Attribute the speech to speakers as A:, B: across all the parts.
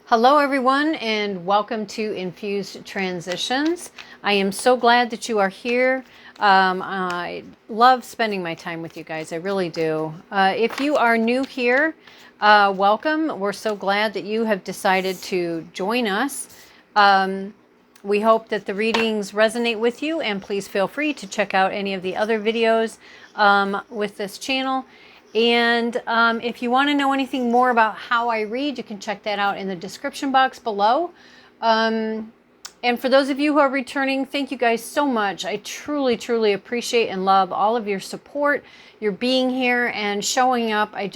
A: Hello everyone and welcome to Infused Transitions. I am so glad that you are here. I love spending my time with you guys. I really do. If you are new here, welcome. We're so glad that you have decided to join us. We hope that the readings resonate with you, and please feel free to check out any of the other videos with this channel. And if you want to know anything more about how I read, you can check that out in the description box below. And for those of you who are returning, thank you guys so much. I truly, truly appreciate and love all of your support, your being here and showing up. It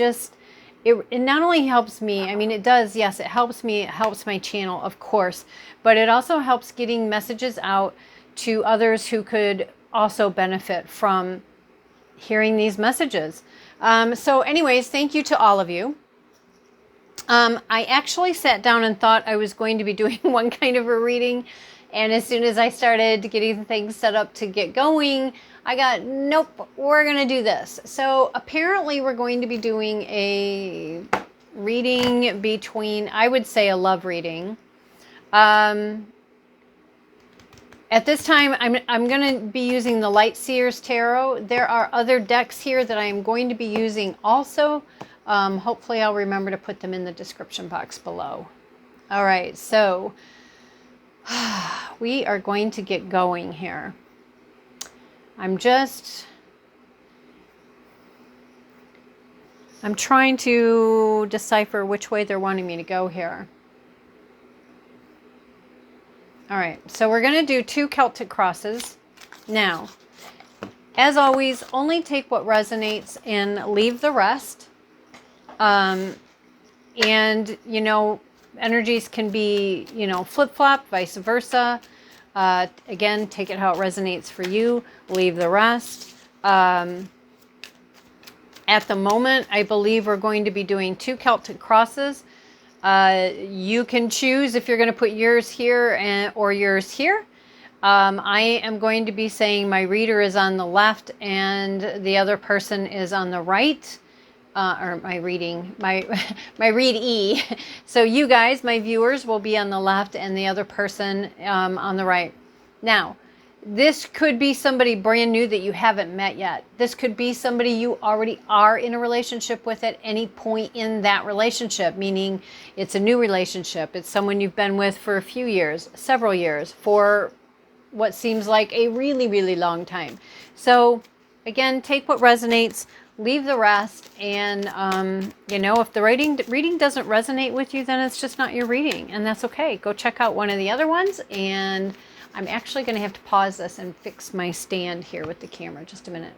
A: not only helps me, I mean, it does, yes, it helps me, it helps my channel, of course, but it also helps getting messages out to others who could also benefit from hearing these messages. So anyways, thank you to all of you. I actually sat down and thought I was going to be doing one kind of a reading. And as soon as I started getting things set up to get going, I got, nope, we're going to do this. So apparently we're going to be doing a reading between, I would say a love reading. At this time, I'm going to be using the Light Seer's Tarot. There are other decks here that I am going to be using also. Hopefully I'll remember to put them in the description box below. All right, so we are going to get going here. I'm trying to decipher which way they're wanting me to go here. All right, so we're going to do 2 Celtic crosses. Now, as always, only take what resonates and leave the rest. And, you know, energies can be, you know, flip-flop, vice versa. Again, take it how it resonates for you. Leave the rest. At the moment, I believe we're going to be doing 2 Celtic crosses. You can choose if you're going to put yours here or yours here. I am going to be saying my reader is on the left and the other person is on the right. Or my readee. So you guys, my viewers, will be on the left and the other person on the right. Now, this could be somebody brand new that you haven't met yet. This could be somebody you already are in a relationship with at any point in that relationship, meaning it's a new relationship. It's someone you've been with for a few years, several years, for what seems like a really, really long time. So again, take what resonates, leave the rest, and you know, if the reading doesn't resonate with you, then it's just not your reading, and that's okay. Go check out one of the other ones, and I'm actually going to have to pause this and fix my stand here with the camera. Just a minute.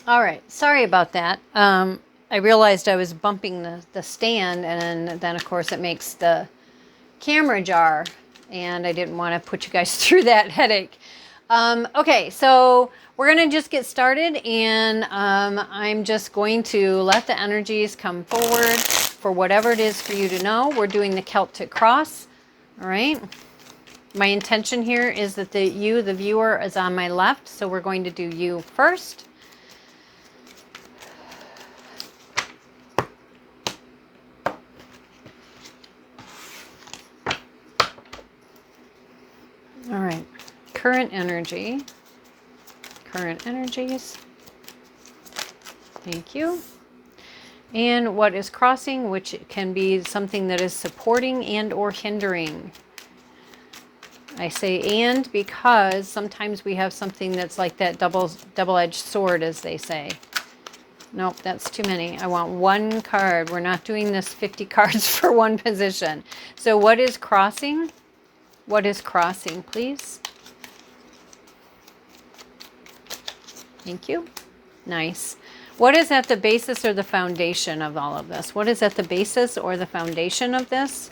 A: All right, sorry about that. I realized I was bumping the stand, and then of course it makes the camera jar, and I didn't want to put you guys through that headache. Okay, so we're going to just get started, and I'm just going to let the energies come forward for whatever it is for you to know. We're doing the Celtic cross, all right? My intention here is that the viewer, is on my left, so we're going to do you first. All right, current energies. Thank you. And what is crossing, which can be something that is supporting and or hindering. I say and because sometimes we have something that's like that double-edged sword, as they say. Nope, that's too many. I want one card. We're not doing this 50 cards for one position. So what is crossing? What is crossing, please? Thank you. Nice. What is at the basis or the foundation of all of this? What is at the basis or the foundation of this?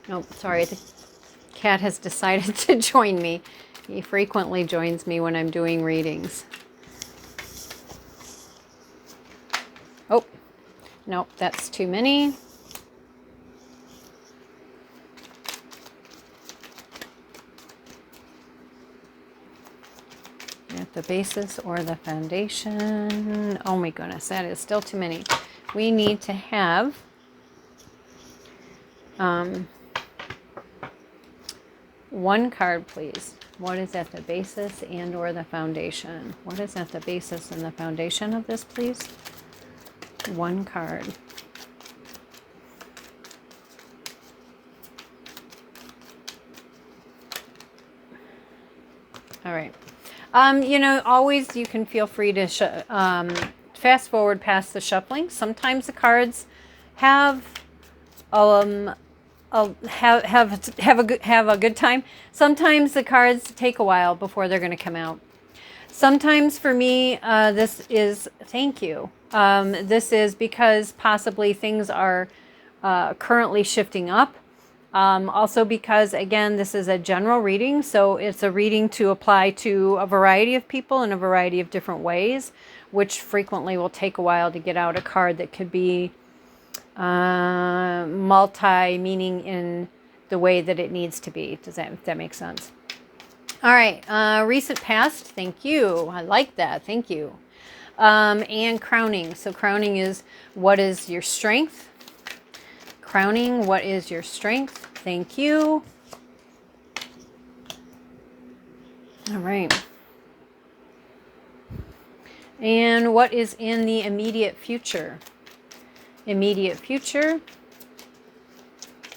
A: Nope, sorry, the cat has decided to join me. He frequently joins me when I'm doing readings. Oh, nope, that's too many. At the basis or the foundation. Oh my goodness, that is still too many. we need to have one card, please. What is at the basis and or the foundation? What is at the basis and the foundation of this, please? One card. All right. You know, always you can feel free to fast forward past the shuffling. Sometimes the cards have have a good time. Sometimes the cards take a while before they're going to come out. Sometimes for me, this is thank you. This is because possibly things are currently shifting up. Also because, again, this is a general reading, so it's a reading to apply to a variety of people in a variety of different ways, which frequently will take a while to get out a card that could be multi-meaning in the way that it needs to be. If that makes sense? All right, recent past, thank you. I like that, thank you. And crowning. So crowning is, what is your strength? Crowning, what is your strength? Thank you. All right. And what is in the immediate future? Immediate future.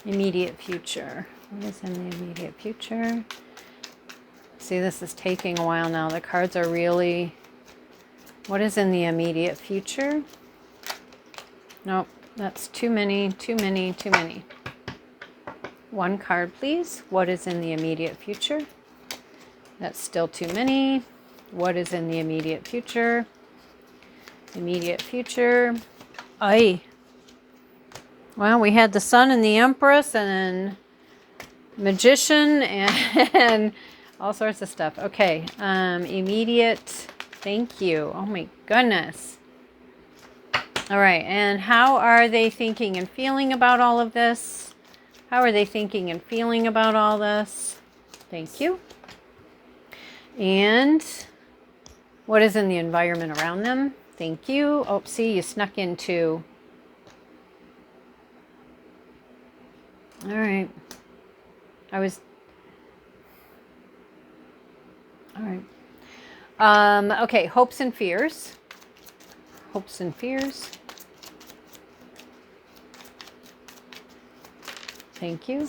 A: Immediate future. What is in the immediate future? See, this is taking a while now. The cards are really... What is in the immediate future? Nope. That's too many, too many, too many. One card, please. What is in the immediate future? That's still too many. What is in the immediate future? Immediate future. Aye. Well, we had the Sun and the Empress and Magician and all sorts of stuff. Okay. Immediate. Thank you. Oh my goodness. All right, and how are they thinking and feeling about all of this? How are they thinking and feeling about all this? Thank you. And what is in the environment around them? Thank you. Oh, see, you snuck into... All right. All right. Okay, hopes and fears. Hopes and fears. Thank you.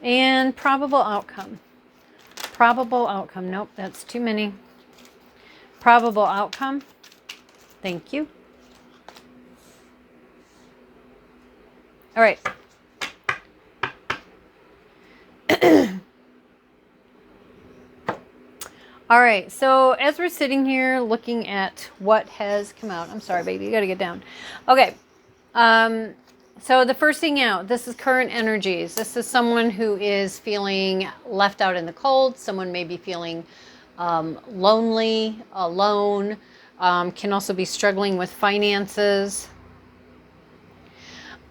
A: And probable outcome. Probable outcome. Nope, that's too many. Probable outcome. Thank you. All right. All right, so as we're sitting here looking at what has come out, I'm sorry, baby, you got to get down. Okay, so the first thing out, this is current energies. This is someone who is feeling left out in the cold. Someone may be feeling lonely, alone, can also be struggling with finances.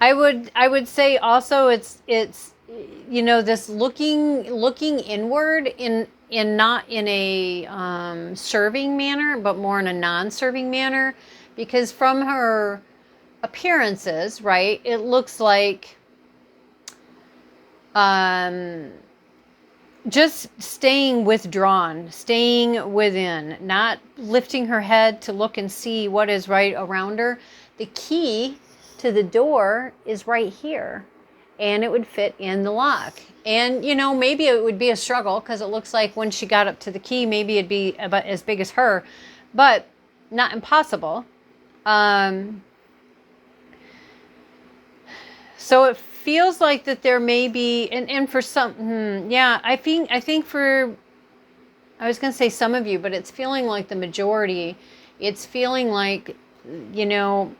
A: I would say also it's you know, this looking inward in not in a serving manner, but more in a non-serving manner, because from her appearances, right, it looks like just staying withdrawn, staying within, not lifting her head to look and see what is right around her. The key to the door is right here, and it would fit in the lock. And, you know, maybe it would be a struggle because it looks like when she got up to the key, maybe it'd be about as big as her, but not impossible. So it feels like that there may be, and for some, yeah, I think for, I was going to say some of you, but it's feeling like the majority. It's feeling like, you know,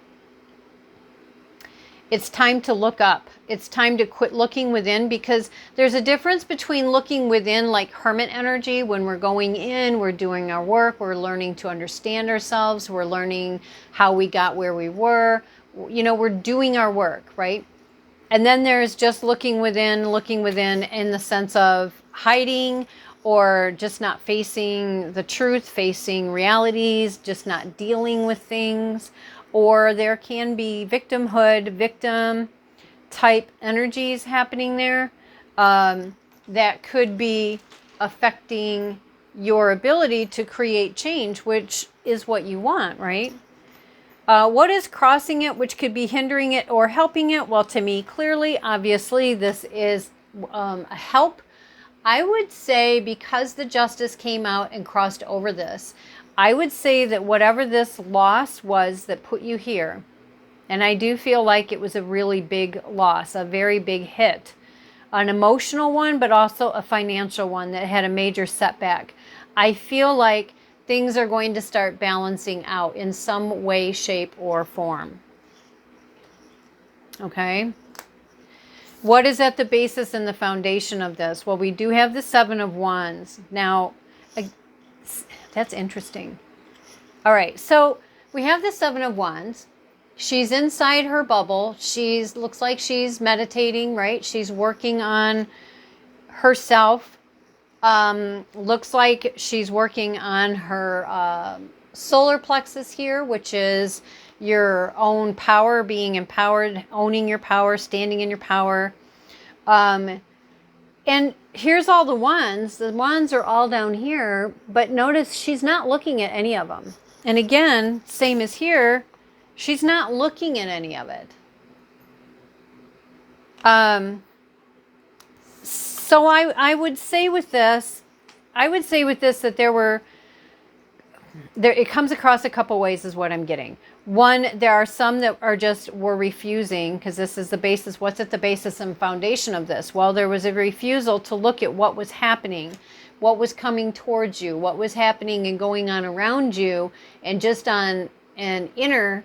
A: it's time to look up. It's time to quit looking within, because there's a difference between looking within, like hermit energy, when we're going in, we're doing our work, we're learning to understand ourselves, we're learning how we got where we were, you know, we're doing our work, right? And then there's just looking within in the sense of hiding or just not facing the truth, facing realities, just not dealing with things. Or there can be victimhood, victim type energies happening there that could be affecting your ability to create change, which is what you want, right? What is crossing it, which could be hindering it or helping it? Well, to me, clearly, obviously, this is a help. I would say, because the justice came out and crossed over this, I would say that whatever this loss was that put you here, and I do feel like it was a really big loss, a very big hit, an emotional one, but also a financial one that had a major setback. I feel like things are going to start balancing out in some way, shape, or form. Okay? What is at the basis and the foundation of this? Well, we do have the Seven of Wands. Now, that's interesting. All right, so we have the Seven of Wands. She's inside her bubble. Looks like she's meditating, right? She's working on herself. Looks like she's working on her solar plexus here, which is your own power, being empowered, owning your power, standing in your power. And here's all the wands. The wands are all down here, but notice she's not looking at any of them. And again, same as here, she's not looking at any of it. So I would say with this that it comes across a couple ways is what I'm getting. One, there are some that were refusing, because this is the basis. What's at the basis and foundation of this? Well, there was a refusal to look at what was happening, what was coming towards you, what was happening and going on around you, and just on an inner,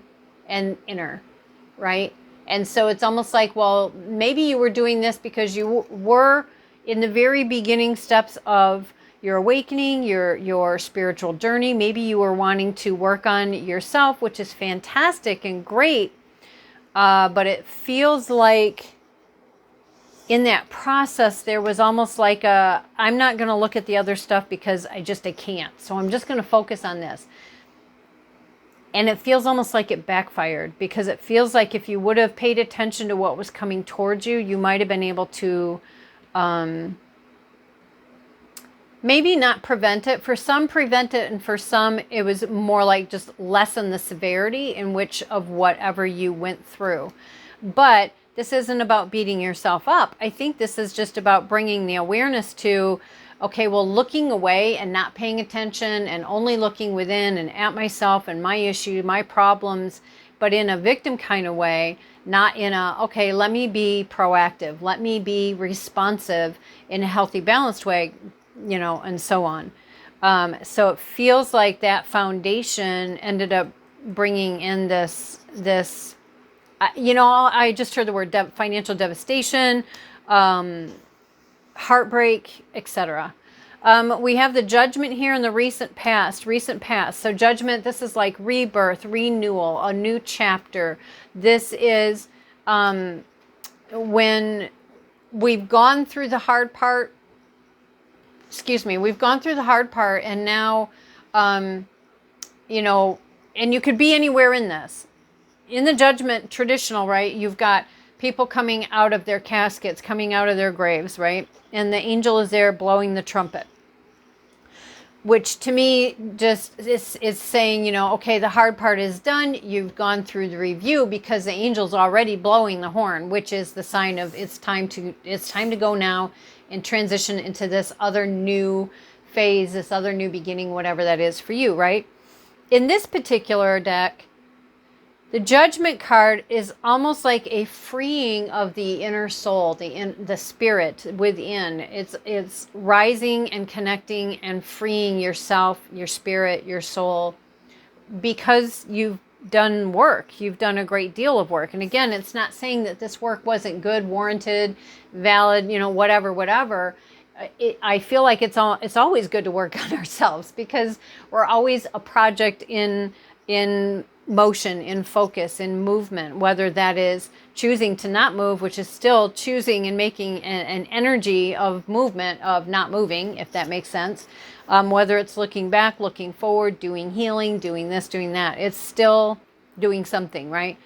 A: right? And so it's almost like, well, maybe you were doing this because you were in the very beginning steps of your awakening, your spiritual journey. Maybe you were wanting to work on yourself, which is fantastic and great. But it feels like in that process, there was almost like I'm not going to look at the other stuff because I can't. So I'm just going to focus on this. And it feels almost like it backfired, because it feels like if you would have paid attention to what was coming towards you, you might have been able to maybe not prevent it. For some, prevent it, and for some, it was more like just lessen the severity in which of whatever you went through. But this isn't about beating yourself up. I think this is just about bringing the awareness to, okay, well, looking away and not paying attention and only looking within and at myself and my issue, my problems, but in a victim kind of way, not in a, okay, let me be proactive, let me be responsive in a healthy, balanced way, and so on. So it feels like that foundation ended up bringing in this, I just heard the word financial devastation, heartbreak, etc. We have the Judgment here in the recent past. So Judgment, this is like rebirth, renewal, a new chapter. This is when we've gone through the hard part. We've gone through the hard part, and now, and you could be anywhere in this. In the Judgment traditional, right, you've got people coming out of their caskets, coming out of their graves, right? And the angel is there blowing the trumpet, which to me just is saying, okay, the hard part is done. You've gone through the review, because the angel's already blowing the horn, which is the sign of it's time to go now and transition into this other new phase, this other new beginning, whatever that is for you, right? In this particular deck, the Judgment card is almost like a freeing of the inner soul, the spirit within. It's rising and connecting and freeing yourself, your spirit, your soul, because you've done work. You've done a great deal of work. And again, it's not saying that this work wasn't good, warranted, valid, whatever. I feel like it's always good to work on ourselves, because we're always a project in motion, in focus, in movement, whether that is choosing to not move, which is still choosing and making an energy of movement, of not moving, if that makes sense. Whether it's looking back, looking forward, doing healing, doing this, doing that, it's still doing something, right?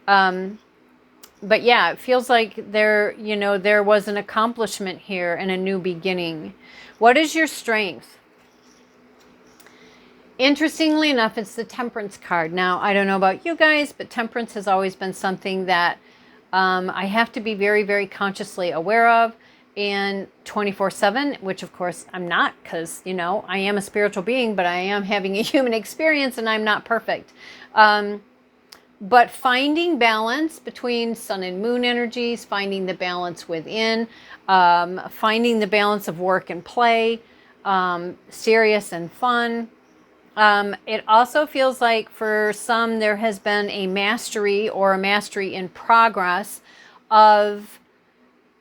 A: But yeah, it feels like there was an accomplishment here and a new beginning. What is your strength? Interestingly enough, it's the Temperance card. Now, I don't know about you guys, but Temperance has always been something that I have to be very, very consciously aware of, and 24/7, which of course I'm not, because, I am a spiritual being, but I am having a human experience and I'm not perfect. But finding balance between sun and moon energies, finding the balance within, finding the balance of work and play, serious and fun. It also feels like for some there has been a mastery or a mastery in progress of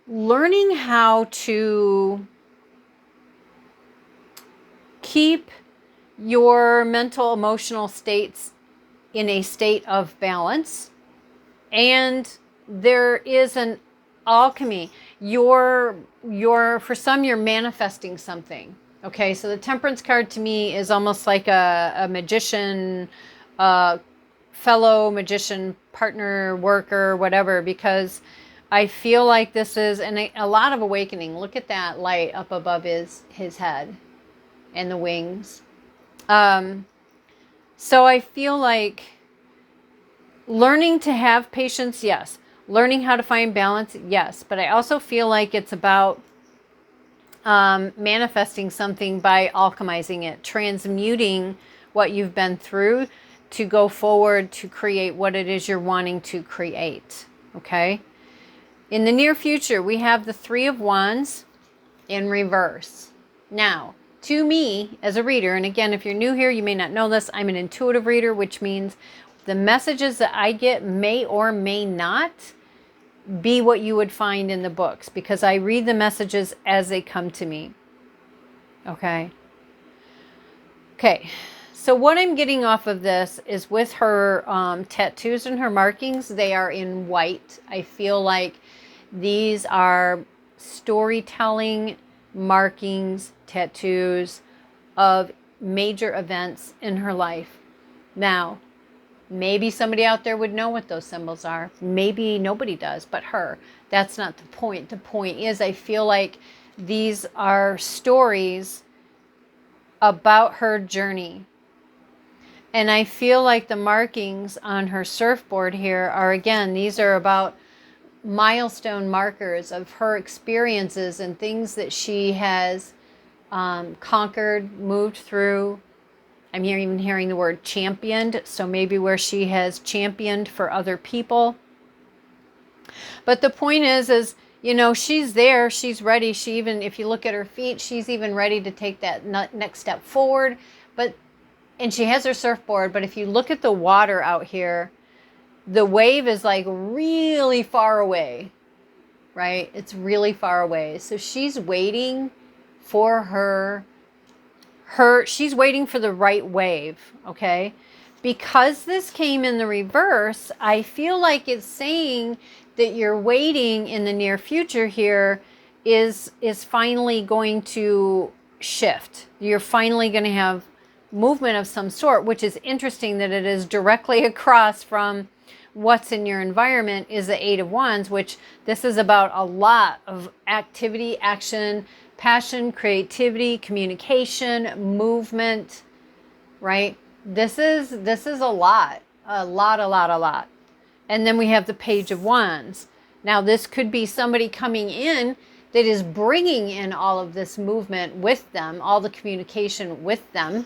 A: learning how to keep your mental, emotional states in a state of balance. And there is an alchemy. For some, you're manifesting something. Okay, so the Temperance card to me is almost like a magician, fellow magician, partner, worker, whatever, because I feel like this is a lot of awakening. Look at that light up above his head and the wings. So I feel like learning to have patience, yes. Learning how to find balance, yes. But I also feel like it's about manifesting something by alchemizing it, transmuting what you've been through to go forward to create what it is you're wanting to create. Okay? In the near future, we have the Three of Wands in reverse. Now, to me, as a reader, and again, if you're new here, you may not know this, I'm an intuitive reader, which means the messages that I get may or may not be what you would find in the books, because I read the messages as they come to me. Okay. So what I'm getting off of this is with her tattoos and her markings, they are in white. I feel like these are storytelling markings, tattoos of major events in her life. Now, maybe somebody out there would know what those symbols are. Maybe nobody does, but her. That's not the point. The point is, I feel like these are stories about her journey. And I feel like the markings on her surfboard here are, again, these are about milestone markers of her experiences and things that she has conquered, moved through. I'm even hearing the word championed, so maybe where she has championed for other people. But the point is, she's there, she's ready. She even, if you look at her feet, she's even ready to take that next step forward. And she has her surfboard, but if you look at the water out here, the wave is like really far away, right? It's really far away. So she's waiting for she's waiting for the right wave, okay? Because this came in the reverse, I feel like it's saying that you're waiting in the near future here is finally going to shift. You're finally going to have movement of some sort, which is interesting that it is directly across from what's in your environment is the Eight of Wands, which this is about a lot of activity, action, passion, creativity, communication, movement, right? This is a lot. And then we have the Page of Wands. Now, this could be somebody coming in that is bringing in all of this movement with them, all the communication with them,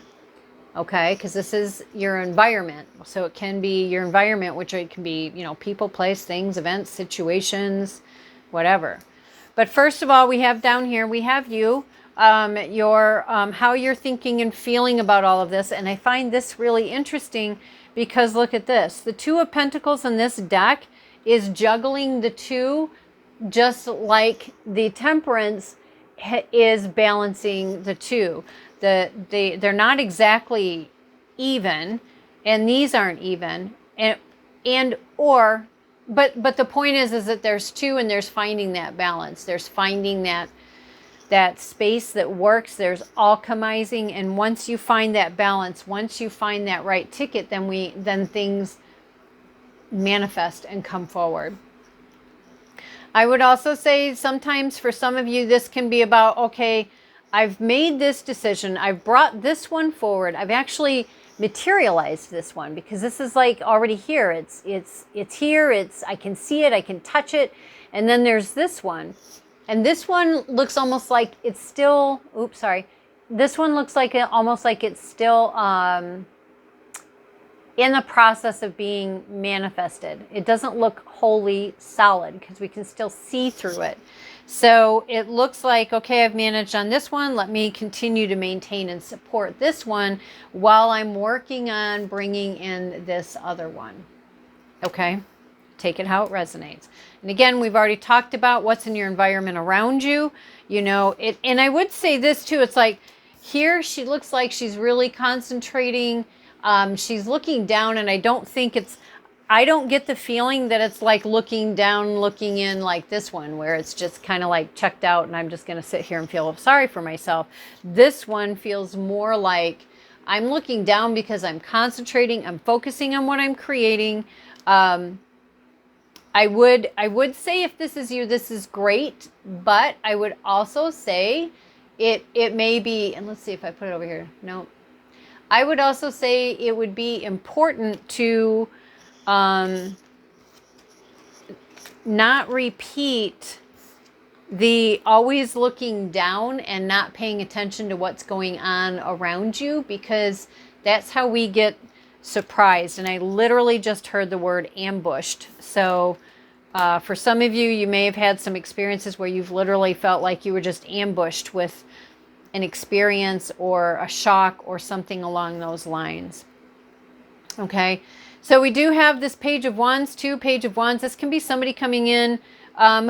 A: okay? Because this is your environment. So it can be your environment, which it can be, people, place, things, events, situations, whatever. But first of all, we have down here, we have you, how you're thinking and feeling about all of this. And I find this really interesting because look at this. The Two of Pentacles in this deck is juggling the two, just like the Temperance is balancing the two. They're not exactly even. and these aren't even, and or but the point is that there's two, and there's finding that balance. There's finding that space that works. There's alchemizing, and once you find that balance, once you find that right ticket, then things manifest and come forward. I would also say sometimes for some of you, this can be about, okay, I've made this decision. I've brought this one forward. I've actually materialized this one, because this is like already here. It's here. I can see it. I can touch it. And then there's this one. And this one looks almost like it's still, This one looks like almost like it's still in the process of being manifested. It doesn't look wholly solid because we can still see through it. So it looks like, okay, I've managed on this one. Let me continue to maintain and support this one while I'm working on bringing in this other one. Okay? Take it how it resonates. And again, we've already talked about what's in your environment around you. You know, and I would say this too. It's like here she looks like she's really concentrating. She's looking down, and I don't get the feeling that it's like looking down, looking in like this one, where it's just kind of like checked out and I'm just going to sit here and feel sorry for myself. This one feels more like I'm looking down because I'm concentrating, I'm focusing on what I'm creating. I would say if this is you, this is great, but I would also say it may be, and let's see if I put it over here. No. I would also say it would be important to not repeat the always looking down and not paying attention to what's going on around you, because that's how we get surprised. And I literally just heard the word ambushed. So for some of you, you may have had some experiences where you've literally felt like you were just ambushed with an experience or a shock or something along those lines. Okay, so we do have this Page of Wands, Page of Wands. This can be somebody coming in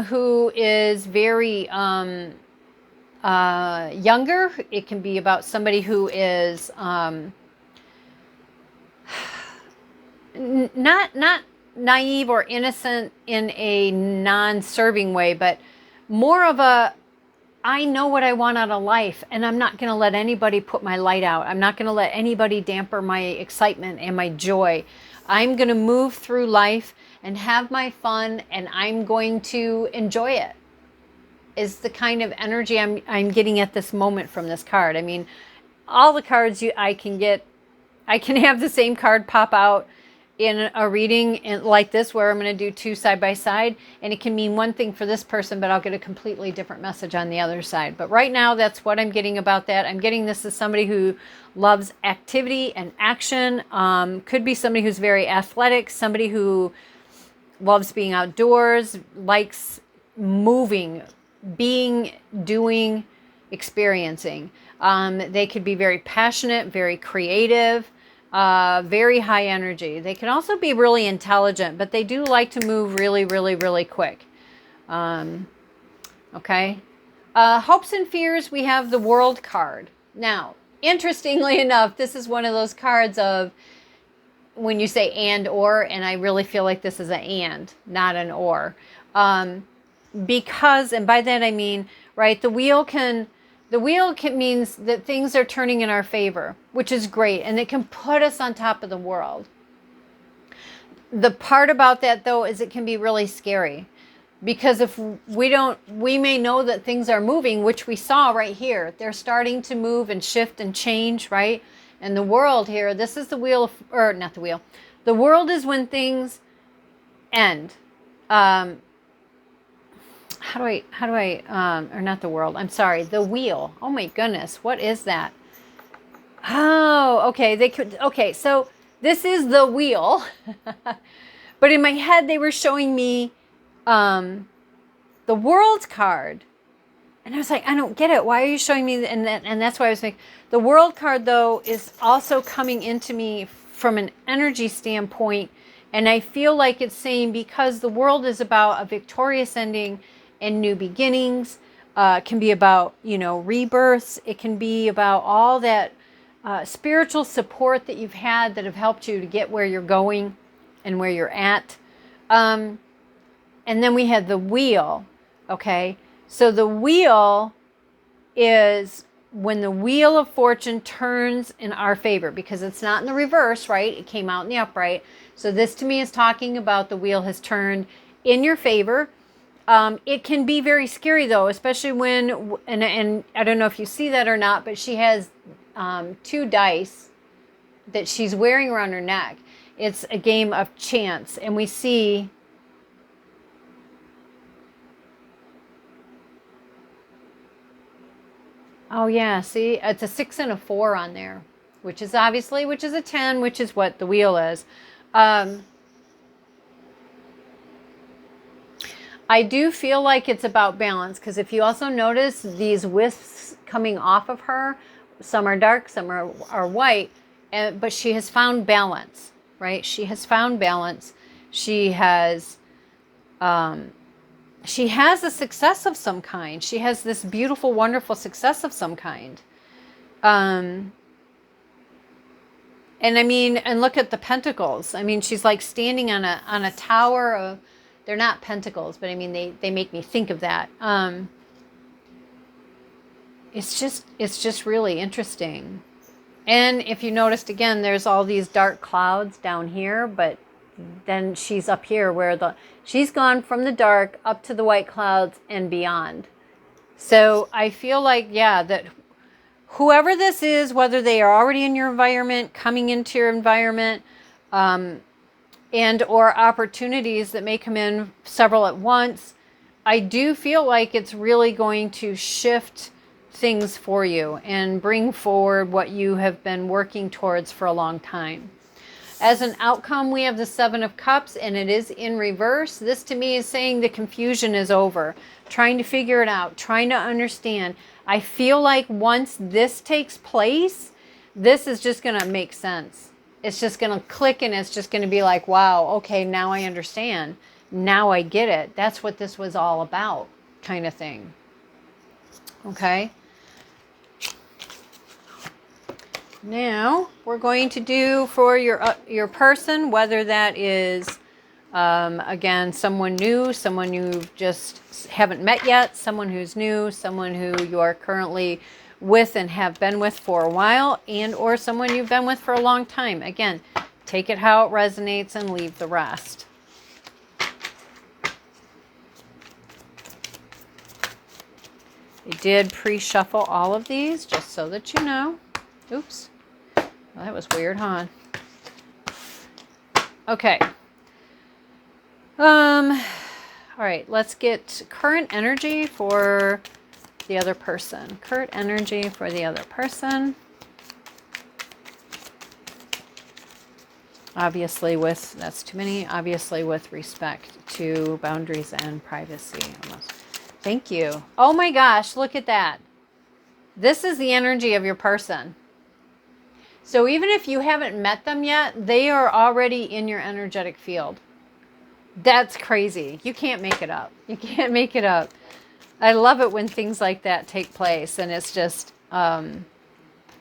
A: who is very younger. It can be about somebody who is not naive or innocent in a non-serving way, but more of a, I know what I want out of life, and I'm not going to let anybody put my light out. I'm not going to let anybody damper my excitement and my joy. I'm going to move through life and have my fun, and I'm going to enjoy it, is the kind of energy I'm getting at this moment from this card. I mean, all the cards I can have the same card pop out in a reading like this, where I'm going to do two side by side, and it can mean one thing for this person, but I'll get a completely different message on the other side. But right now, that's what I'm getting about that. I'm getting this as somebody who loves activity and action. Could be somebody who's very athletic, somebody who loves being outdoors, likes moving, being, doing, experiencing. They could be very passionate, very creative, very high energy. They can also be really intelligent, but they do like to move really, really, really quick. Okay. Hopes and fears, we have the World card. Now, interestingly enough, this is one of those cards of when you say and or, and I really feel like this is an and, not an or. Because, and by that I mean, right, the wheel means that things are turning in our favor, which is great, and it can put us on top of the world. The part about that, though, is it can be really scary, because if we may know that things are moving, which we saw right here. They're starting to move and shift and change, right? And the world here, this is the wheel, or not the wheel. The world is when things end. Or not the world, I'm sorry, the wheel. Oh my goodness, what is that? Oh, okay, so this is the wheel. But in my head, they were showing me the World card. And I was like, I don't get it. Why are you showing me? And that's why I was like, the World card, though, is also coming into me from an energy standpoint. And I feel like it's saying, because the world is about a victorious ending and new beginnings. It can be about, rebirths. It can be about all that spiritual support that you've had that have helped you to get where you're going and where you're at. And then we had the wheel. Okay. So the wheel is when the wheel of fortune turns in our favor, because it's not in the reverse, right? It came out in the upright. So this to me is talking about the wheel has turned in your favor. It can be very scary though, especially when, and I don't know if you see that or not, but she has 2 dice that she's wearing around her neck. It's a game of chance. And we see, oh yeah, see, it's a 6 and a 4 on there, which is obviously, which is a 10, which is what the wheel is. I do feel like it's about balance, because if you also notice these wisps coming off of her, some are dark, some are white, but she has found balance, right? She has found balance. She has a success of some kind. She has this beautiful, wonderful success of some kind. And I mean, and look at the pentacles. I mean, she's like standing on a tower of, they're not pentacles, but I mean, they make me think of that. It's just really interesting. And if you noticed again, there's all these dark clouds down here, but then she's up here where she's gone from the dark up to the white clouds and beyond. So I feel like, yeah, that whoever this is, whether they are already in your environment, coming into your environment, and or opportunities that may come in several at once, I do feel like it's really going to shift things for you and bring forward what you have been working towards for a long time. As an outcome, we have the 7 of Cups, and it is in reverse. This to me is saying the confusion is over. Trying to figure it out, trying to understand. I feel like once this takes place, this is just going to make sense. It's just going to click, and it's just going to be like, wow, okay, now I understand. Now I get it. That's what this was all about, kind of thing. Okay. Now we're going to do for your person, whether that is, again, someone new, someone you just haven't met yet, someone who's new, someone who you are currently with and have been with for a while, and or someone you've been with for a long time. Again, take it how it resonates and leave the rest. I did pre-shuffle all of these just so that you know. Oops. Well, that was weird, huh? Okay. All right, let's get current energy for the other person. Current energy for the other person. Obviously with, that's too many, obviously with respect to boundaries and privacy. Almost. Thank you. Oh my gosh, look at that. This is the energy of your person. So even if you haven't met them yet, they are already in your energetic field. That's crazy. You can't make it up. You can't make it up. I love it when things like that take place, and it's just,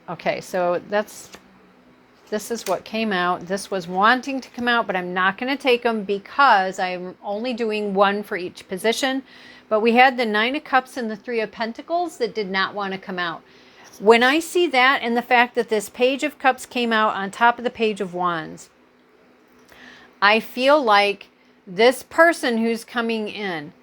A: okay, so this is what came out. This was wanting to come out, but I'm not going to take them because I'm only doing 1 for each position. But we had the 9 of Cups and the 3 of Pentacles that did not want to come out. When I see that and the fact that this Page of Cups came out on top of the Page of Wands, I feel like this person who's coming in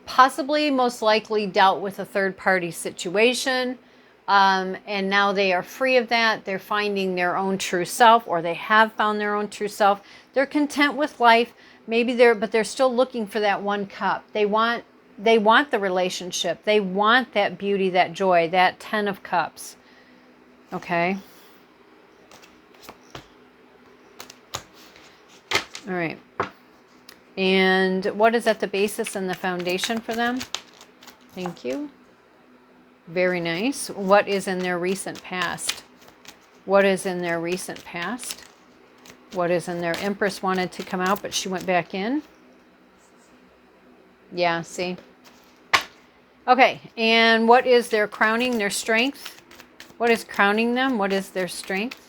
A: possibly most likely dealt with a third-party situation, and now they are free of that. They're finding their own true self, or they have found their own true self. They're content with life. Maybe but they're still looking for that 1 cup. They want the relationship. They want that beauty, that joy, that 10 of Cups. Okay. All right. And what is at the basis and the foundation for them? Thank you. Very nice. What is in their recent past? What is in their recent past? What is in their Empress wanted to come out, but she went back in? Yeah, see? Okay, and what is their crowning, their strength? What is crowning them? What is their strength?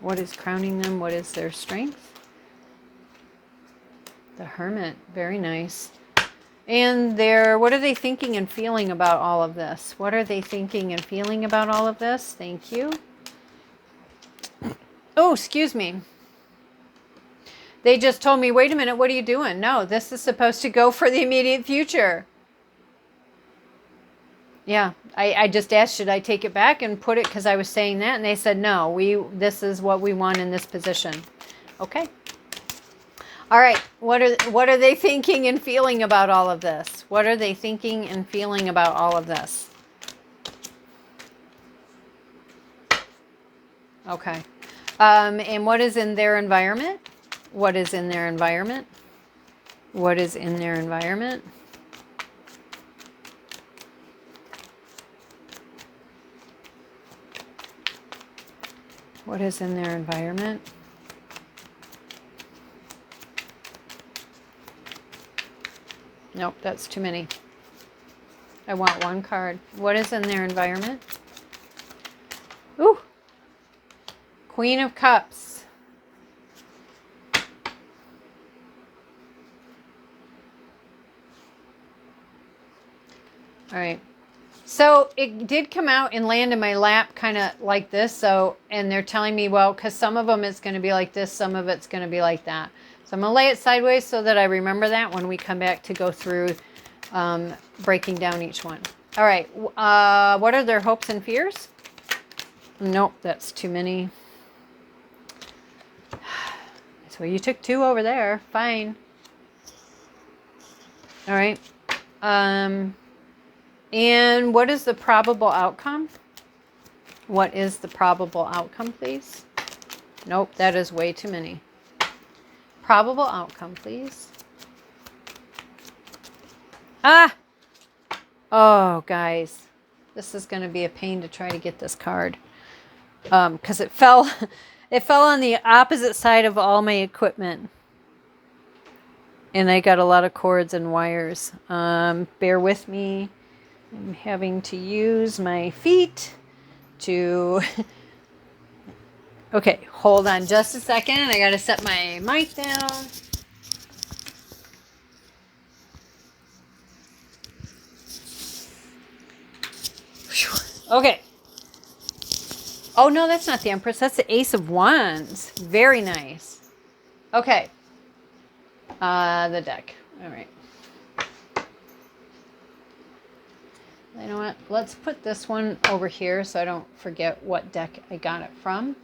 A: What is crowning them? What is their strength? The Hermit. Very nice. And what are they thinking and feeling about all of this? What are they thinking and feeling about all of this? Thank you. Oh, excuse me. They just told me, wait a minute, what are you doing? No, this is supposed to go for the immediate future. Yeah, I just asked, should I take it back and put it, because I was saying that, and they said, no, this is what we want in this position. Okay. All right, what are they thinking and feeling about all of this? What are they thinking and feeling about all of this? Okay. And what is in their environment? What is in their environment? What is in their environment? What is in their environment? Nope, that's too many. I want one card. What is in their environment? Ooh. Queen of Cups. All right. So it did come out and land in my lap kind of like this. So, and they're telling me, well, because some of them it's going to be like this, some of it's going to be like that. So I'm going to lay it sideways so that I remember that when we come back to go through breaking down each one. All right. What are their hopes and fears? Nope, that's too many. So you took 2 over there. Fine. All right. And what is the probable outcome? What is the probable outcome, please? Nope, that is way too many. Probable outcome, please. Ah! Oh, guys. This is going to be a pain to try to get this card. Because it fell on the opposite side of all my equipment. And I got a lot of cords and wires. Bear with me. I'm having to use my feet to... Okay, hold on just a second. I got to set my mic down. Okay. Oh, no, that's not the Empress. That's the Ace of Wands. Very nice. Okay. The deck. All right. You know what? Let's put this one over here so I don't forget what deck I got it from.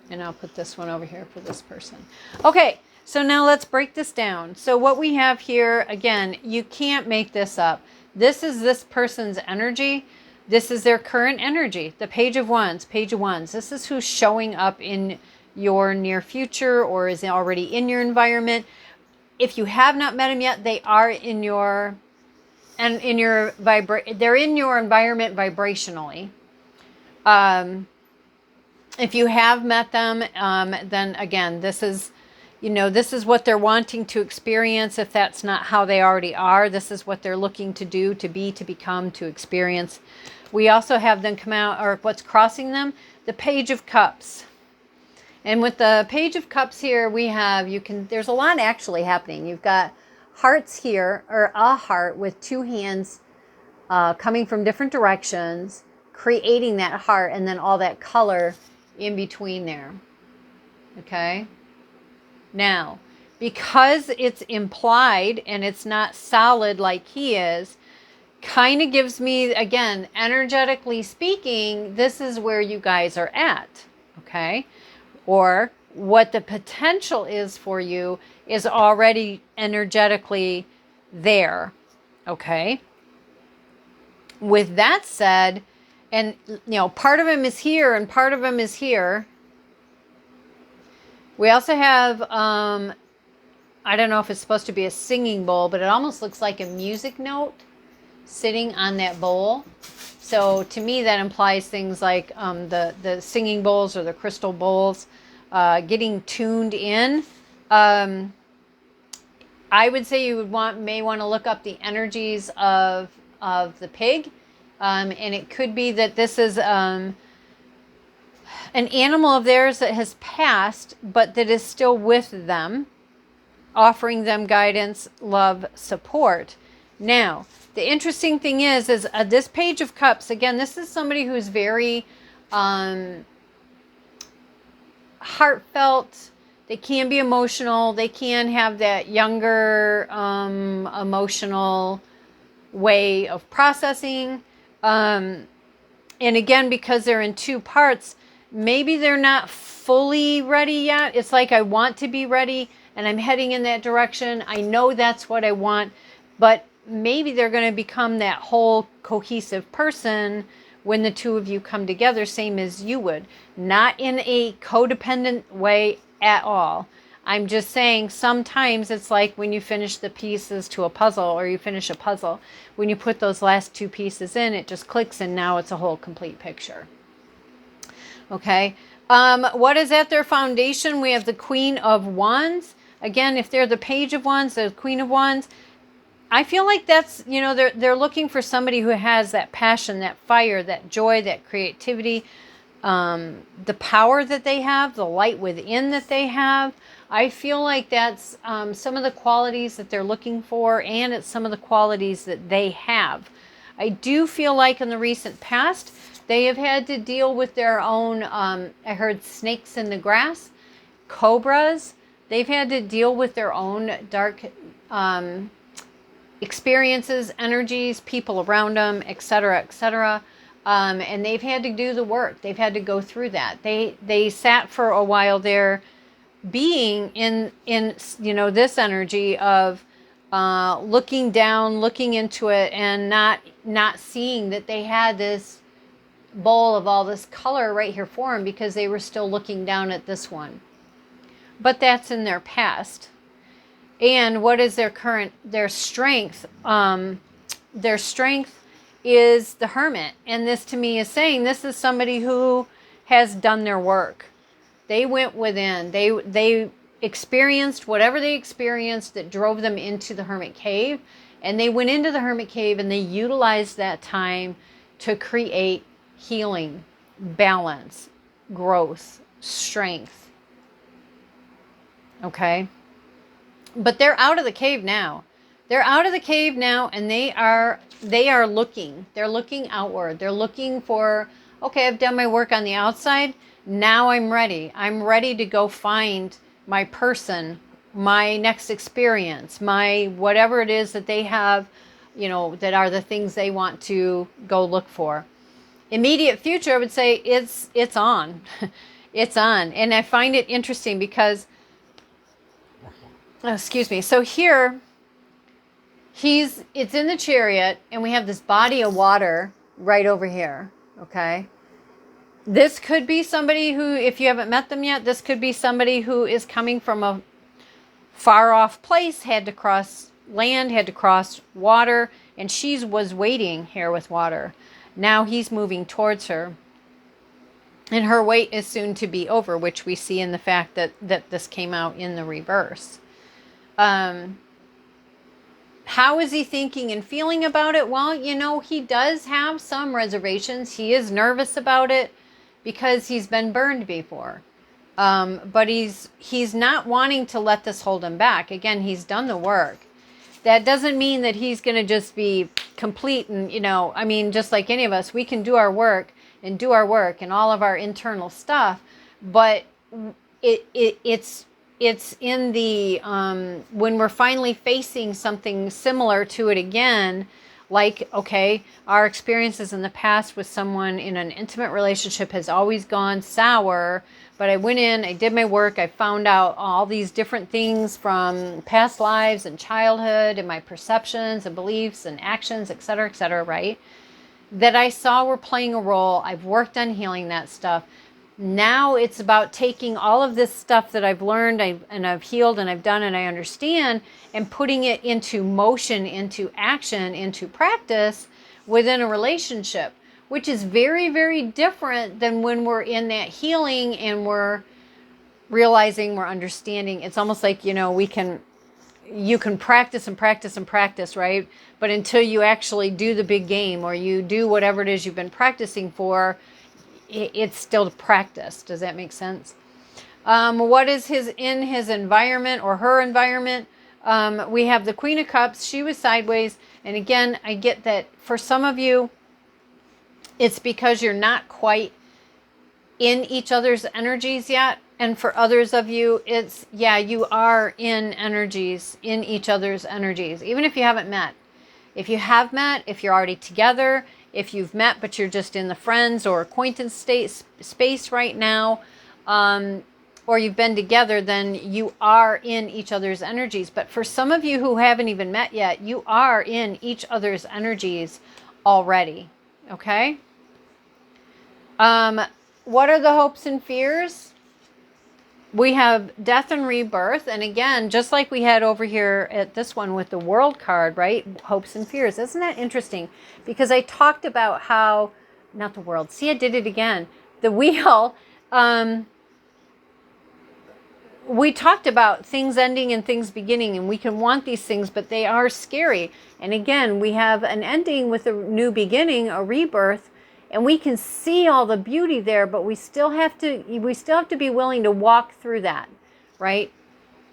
A: And I'll put this one over here for this person. Okay, so now let's break this down. So what we have here, again, you can't make this up. This is this person's energy. This is their current energy. The Page of Wands, Page of Wands. This is who's showing up in your near future or is already in your environment. If you have not met them yet, they are in your... And they're in your environment vibrationally. If you have met them, then again, this is what they're wanting to experience. If that's not how they already are, this is what they're looking to do, to be, to become, to experience. We also have them come out, or what's crossing them, the Page of Cups. And with the Page of Cups here, we have, there's a lot actually happening. You've got hearts here, or a heart with 2 hands coming from different directions, creating that heart, and then all that color in between there. Okay? Now, because it's implied and it's not solid like he is, kind of gives me, again, energetically speaking, this is where you guys are at. Okay? Or what the potential is for you is already energetically there. Okay? With that said, and, part of him is here and part of him is here. We also have, I don't know if it's supposed to be a singing bowl, but it almost looks like a music note sitting on that bowl. So to me, that implies things like the singing bowls or the crystal bowls getting tuned in. I would say you may want to look up the energies of the pig And it could be that this is an animal of theirs that has passed, but that is still with them, offering them guidance, love, support. Now, the interesting thing is this Page of Cups, again, this is somebody who's very heartfelt. They can be emotional. They can have that younger emotional way of processing. And again, because they're in two parts, maybe they're not fully ready yet. It's like, I want to be ready and I'm heading in that direction. I know that's what I want, but maybe they're going to become that whole cohesive person when the two of you come together, same as you would. Not in a codependent way at all. I'm just saying sometimes it's like when you finish the pieces to a puzzle, or you finish a puzzle, when you put those last two pieces in, it just clicks and now it's a whole complete picture. Okay. What is at their foundation? We have the Queen of Wands. Again, if they're the Page of Wands, they're the Queen of Wands. I feel like that's, they're looking for somebody who has that passion, that fire, that joy, that creativity, the power that they have, the light within that they have. I feel like that's some of the qualities that they're looking for, and it's some of the qualities that they have. I do feel like in the recent past, they have had to deal with their own, I heard snakes in the grass, cobras. They've had to deal with their own dark experiences, energies, people around them, etc., etc. And they've had to do the work. They've had to go through that. They sat for a while there, being in this energy of looking down, looking into it, and not seeing that they had this bowl of all this color right here for them, because they were still looking down at this one. But that's in their past. And what is their strength? Their strength is the Hermit. And this to me is saying this is somebody who has done their work. They went within. They experienced whatever they experienced that drove them into the Hermit Cave. And they went into the Hermit Cave and they utilized that time to create healing, balance, growth, strength. Okay? But they're out of the cave now. They're out of the cave now, and they are looking. They're looking outward. They're looking for, okay, I've done my work on the outside. Now I'm ready. I'm ready to go find my person, my next experience, my whatever it is that they have, that are the things they want to go look for. Immediate future, I would say it's on. It's on. And I find it interesting because, excuse me. So here, it's in the Chariot, and we have this body of water right over here. Okay. This could be somebody who, if you haven't met them yet, this could be somebody who is coming from a far off place, had to cross land, had to cross water, and she was waiting here with water. Now he's moving towards her, and her wait is soon to be over, which we see in the fact that this came out in the reverse. How is he thinking and feeling about it? Well, he does have some reservations. He is nervous about it because he's been burned before. But he's not wanting to let this hold him back. Again, he's done the work. That doesn't mean that he's going to just be complete and, just like any of us, we can do our work and all of our internal stuff. But it's in the, when we're finally facing something similar to it again, like, okay, our experiences in the past with someone in an intimate relationship has always gone sour, but I went in, I did my work, I found out all these different things from past lives and childhood and my perceptions and beliefs and actions, etc., right? That I saw were playing a role. I've worked on healing that stuff. Now it's about taking all of this stuff that I've learned and I've healed and I've done and I understand, and putting it into motion, into action, into practice within a relationship, which is very, very different than when we're in that healing and we're realizing, we're understanding. It's almost like, we can you can practice and practice and practice, right? But until you actually do the big game, or you do whatever it is you've been practicing for, it's still practice. Does that make sense? What is in his environment or her environment? We have the Queen of Cups. She was sideways. And again, I get that for some of you, it's because you're not quite in each other's energies yet. And for others of you, it's, yeah, you are in each other's energies, even if you haven't met. If you have met, if you're already together, if you've met but you're just in the friends or acquaintance space right now, or you've been together, then you are in each other's energies. But for some of you who haven't even met yet, you are in each other's energies already. Okay? What are the hopes and fears? We have death and rebirth. And again, just like we had over here at this one with the world card, right? Hopes and fears. Isn't that interesting? Because I talked about how, not the world. See, I did it again. The wheel. We talked about things ending and things beginning, and we can want these things, but they are scary. And again, we have an ending with a new beginning, a rebirth. And we can see all the beauty there, but we still have to be willing to walk through that, right?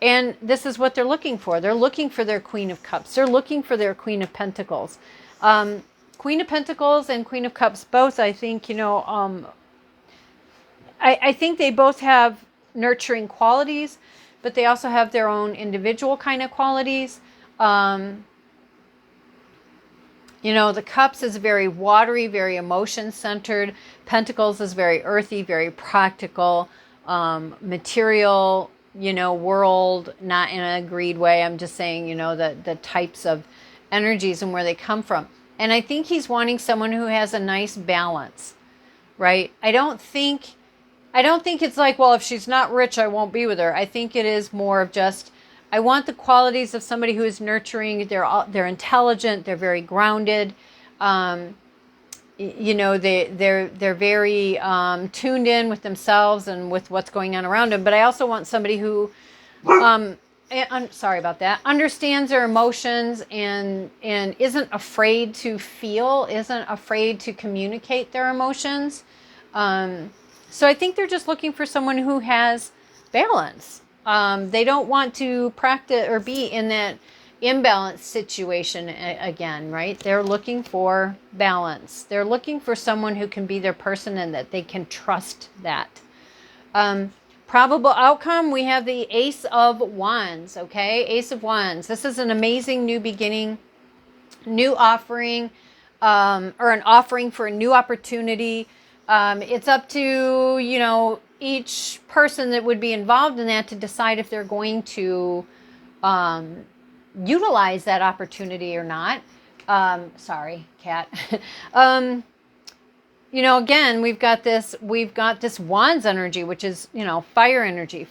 A: And this is what they're looking for. They're looking for their Queen of Cups. They're looking for their Queen of Pentacles. Queen of Pentacles and Queen of Cups, both, I think, I think they both have nurturing qualities, but they also have their own individual kind of qualities. The Cups is very watery, very emotion-centered. Pentacles is very earthy, very practical, material, world, not in a greed way. I'm just saying, the types of energies and where they come from. And I think he's wanting someone who has a nice balance, right? I don't think it's like, well, if she's not rich, I won't be with her. I think it is more of just, I want the qualities of somebody who is nurturing. They're intelligent. They're very grounded. They're very tuned in with themselves and with what's going on around them. But I also want somebody who, sorry about that, understands their emotions and isn't afraid to feel, isn't afraid to communicate their emotions. So I think they're just looking for someone who has balance. They don't want to practice or be in that imbalanced situation again, right? They're looking for balance. They're looking for someone who can be their person and that they can trust that. Probable outcome, we have the Ace of Wands, okay? Ace of Wands. This is an amazing new beginning, new offering, or an offering for a new opportunity. It's up to, each person that would be involved in that to decide if they're going to utilize that opportunity or not. Sorry, cat. Again, we've got this Wands energy, which is, fire energy.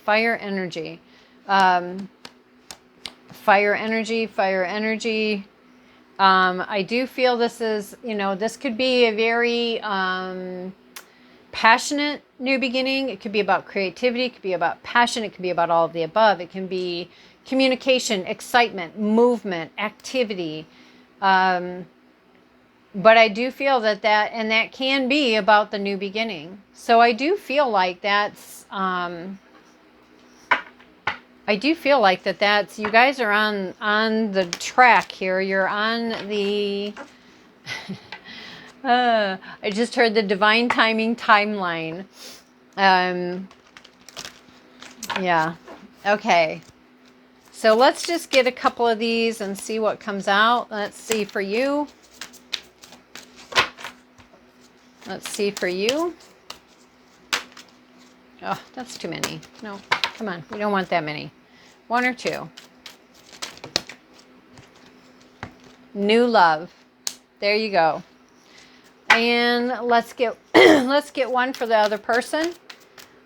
A: I do feel this is, this could be a very passionate new beginning. It could be about creativity. It could be about passion. It could be about all of the above. It can be communication, excitement, movement, activity. But I do feel that can be about the new beginning. So I do feel like that's, you guys are on the track here. You're on the, I just heard the divine timing timeline. Yeah. Okay. So let's just get a couple of these and see what comes out. Let's see for you. Oh, that's too many. No, come on. We don't want that many. One or two. New love. There you go. And let's get one for the other person.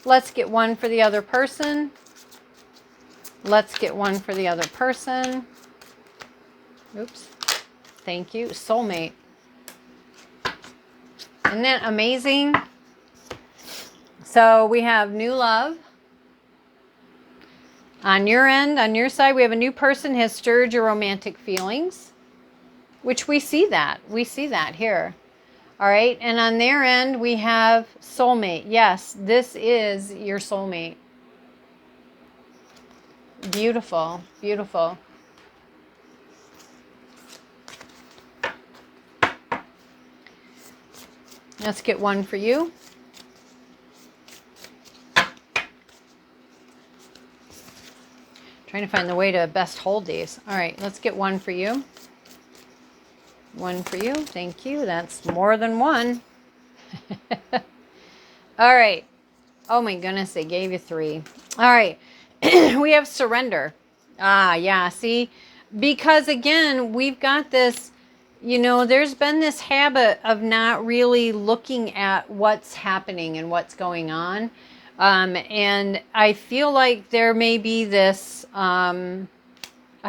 A: Let's get one for the other person. Oops. Thank you. Soulmate. Isn't that amazing? So we have new love. On your end, on your side, we have a new person has stirred your romantic feelings, which we see that. We see that here. All right. And on their end, we have soulmate. Yes, this is your soulmate. Beautiful. Beautiful. Let's get one for you. Trying to find the way to best hold these. All right, let's get one for you. One for you. Thank you. That's more than one. All right. Oh my goodness, they gave you 3. All right. We have surrender. Ah, yeah. See, because again, we've got this, there's been this habit of not really looking at what's happening and what's going on. And I feel like there may be this, a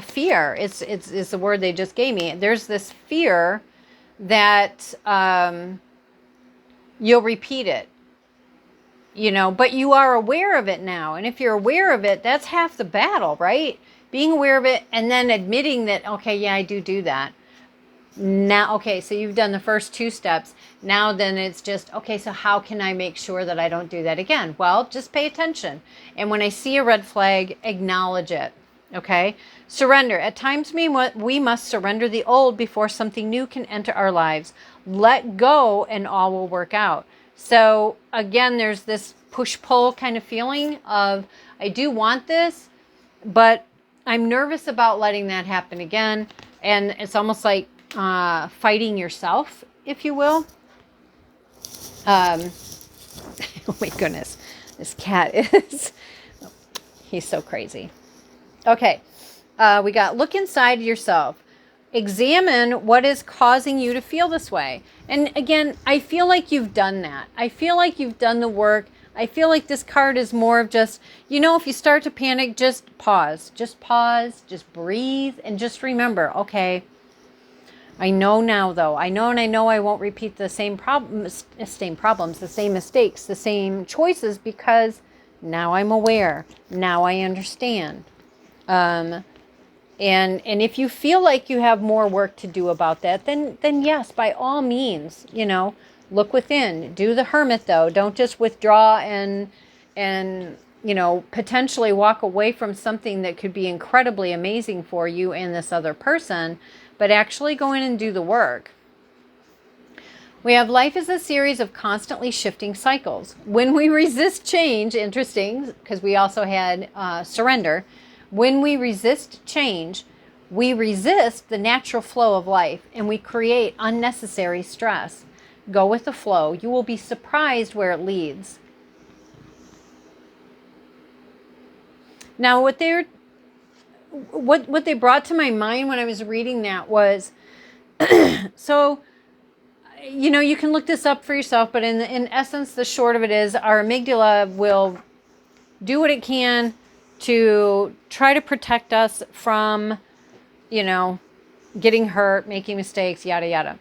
A: fear. It's the word they just gave me. There's this fear that, you'll repeat it, but you are aware of it now. And if you're aware of it, that's half the battle, right? Being aware of it and then admitting that, okay, yeah, I do that. Now, okay, so you've done the first 2 steps. Now then it's just, okay, so how can I make sure that I don't do that again? Well, just pay attention. And when I see a red flag, acknowledge it. Okay? Surrender. At times we must surrender the old before something new can enter our lives. Let go and all will work out. So again, there's this push-pull kind of feeling of, I do want this, but I'm nervous about letting that happen again. And it's almost like fighting yourself, if you will. Oh my goodness, this cat he's so crazy. Okay, we got look inside yourself. Examine what is causing you to feel this way. And again, I feel like you've done that. I feel like you've done the work. I feel like this card is more of just, if you start to panic, just pause. Just pause, just breathe, and just remember, okay, I know now though. I know I won't repeat the same problems, the same mistakes, the same choices, because now I'm aware. Now I understand. And if you feel like you have more work to do about that, then yes, by all means, look within. Do the hermit though. Don't just withdraw and potentially walk away from something that could be incredibly amazing for you and this other person, but actually go in and do the work. We have life is a series of constantly shifting cycles. When we resist change, interesting, because we also had surrender. When we resist change, we resist the natural flow of life and we create unnecessary stress. Go with the flow. You will be surprised where it leads. Now, what they brought to my mind when I was reading that was, so, you can look this up for yourself, but in essence, the short of it is our amygdala will do what it can to try to protect us from, getting hurt, making mistakes, yada, yada.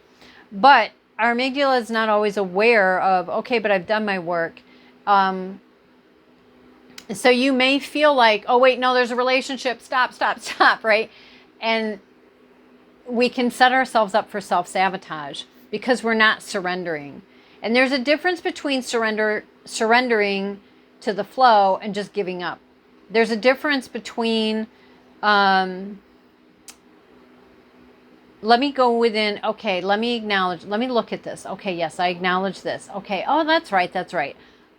A: But our amygdala is not always aware of, okay, but I've done my work. So you may feel like, oh, wait, no, there's a relationship. Stop, right? And we can set ourselves up for self-sabotage because we're not surrendering. And there's a difference between surrendering to the flow and just giving up. There's a difference between, let me go within, okay, let me acknowledge, let me look at this. Okay, yes, I acknowledge this. Okay, oh, that's right.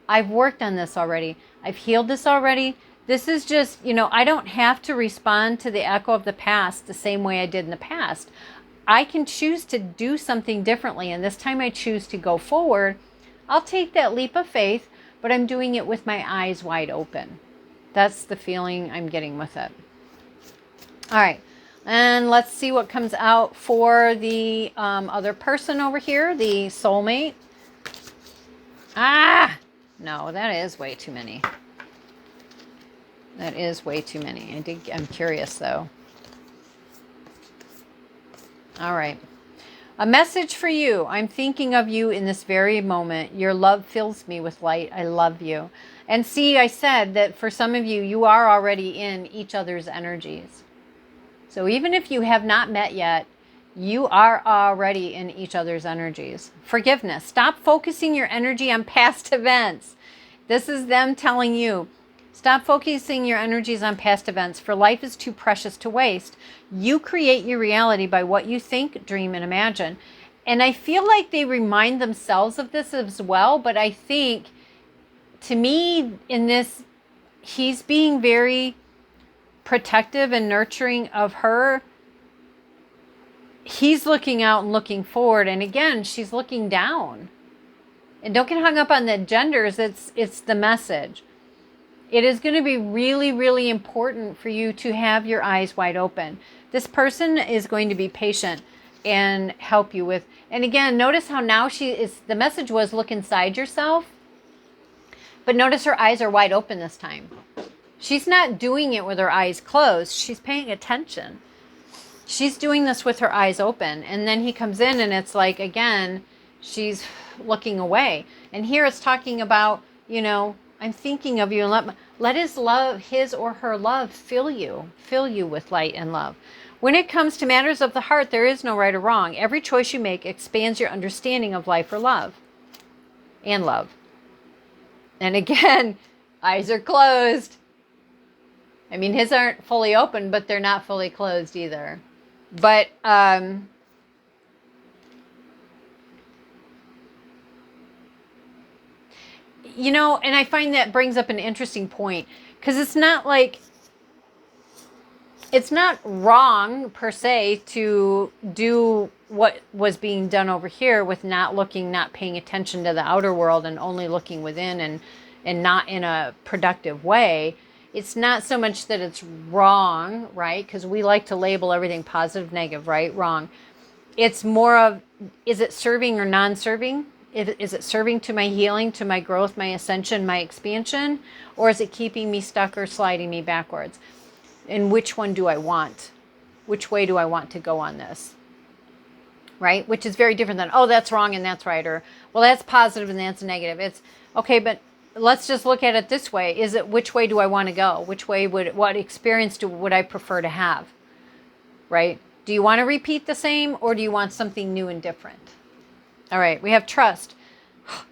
A: I've worked on this already. I've healed this already. This is just, I don't have to respond to the echo of the past the same way I did in the past. I can choose to do something differently, and this time I choose to go forward. I'll take that leap of faith, but I'm doing it with my eyes wide open. That's the feeling I'm getting with it. All right. And let's see what comes out for the other person over here, the soulmate. No, that is way too many. That is way too many. I'm curious though. All right. A message for you. I'm thinking of you in this very moment. Your love fills me with light. I love you. And see, I said that for some of you, you are already in each other's energies. So even if you have not met yet, you are already in each other's energies. Forgiveness. Stop focusing your energy on past events. This is them telling you, stop focusing your energies on past events, for life is too precious to waste. You create your reality by what you think, dream, and imagine. And I feel like they remind themselves of this as well, but I think, to me, in this, he's being very protective and nurturing of her. He's looking out and looking forward, and again, she's looking down. And don't get hung up on the genders. It's the message. It is going to be really, really important for you to have your eyes wide open. This person is going to be patient and help you with. And again, notice how now the message was look inside yourself. But notice her eyes are wide open this time. She's not doing it with her eyes closed. She's paying attention. She's doing this with her eyes open. And then he comes in and it's like, again, she's looking away. And here it's talking about, I'm thinking of you, and let his or her love fill you with light and love. When it comes to matters of the heart, there is no right or wrong. Every choice you make expands your understanding of life or love. And love. And again, eyes are closed. I mean, his aren't fully open, but they're not fully closed either. But, and I find that brings up an interesting point, because it's not wrong per se to do what was being done over here with not paying attention to the outer world and only looking within and not in a productive way. It's not so much that it's wrong, right? Because we like to label everything positive, negative, right, wrong. It's more of, is it serving or non-serving? Is it serving to my healing, to my growth, my ascension, my expansion? Or is it keeping me stuck or sliding me backwards? And which one do I want? Which way do I want to go on this? Right? Which is very different than, oh, that's wrong and that's right. Or, well, that's positive and that's negative. It's, okay, but let's just look at it this way. Is it, which way do I want to go? What experience would I prefer to have? Right? Do you want to repeat the same, or do you want something new and different? All right, we have trust.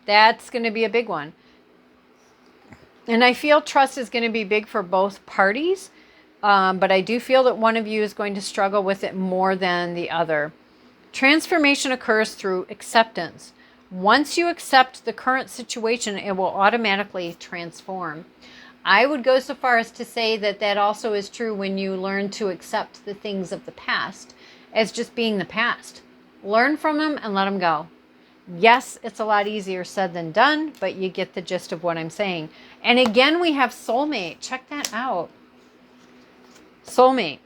A: That's going to be a big one. And I feel trust is going to be big for both parties. But I do feel that one of you is going to struggle with it more than the other. Transformation occurs through acceptance. Once you accept the current situation, it will automatically transform. I would go so far as to say that also is true when you learn to accept the things of the past as just being the past. Learn from them and let them go. Yes, it's a lot easier said than done, but you get the gist of what I'm saying. And again, we have soulmate. Check that out. Soulmate.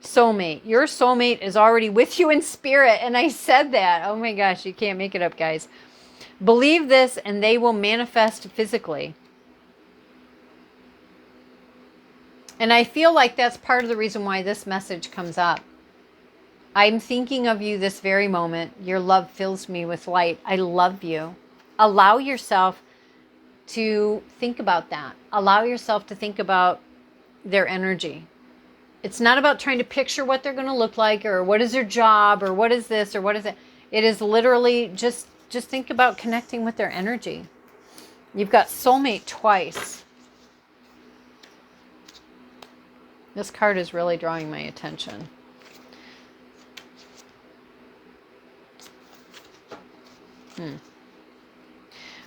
A: Soulmate. Your soulmate is already with you in spirit. And I said that. Oh my gosh, you can't make it up, guys. Believe this and they will manifest physically. And I feel like that's part of the reason why this message comes up. I'm thinking of you this very moment. Your love fills me with light. I love you. Allow yourself to think about that. Allow yourself to think about their energy. It's not about trying to picture what they're going to look like, or what is their job, or what is this, or what is it. It is literally just think about connecting with their energy. You've got soulmate twice. This card is really drawing my attention.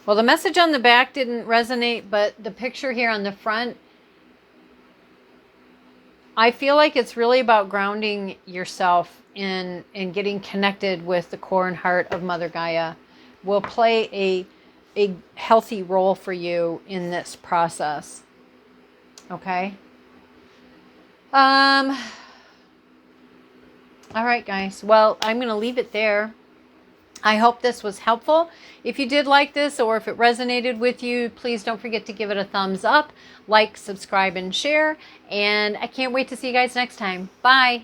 A: Well, the message on the back didn't resonate, but the picture here on the front, I feel like it's really about grounding yourself in getting connected with the core and heart of Mother Gaia. Will play a healthy role for you in this process. Okay? All right, guys. Well, I'm going to leave it there. I hope this was helpful. If you did like this, or if it resonated with you, please don't forget to give it a thumbs up, like, subscribe, and share. And I can't wait to see you guys next time. Bye.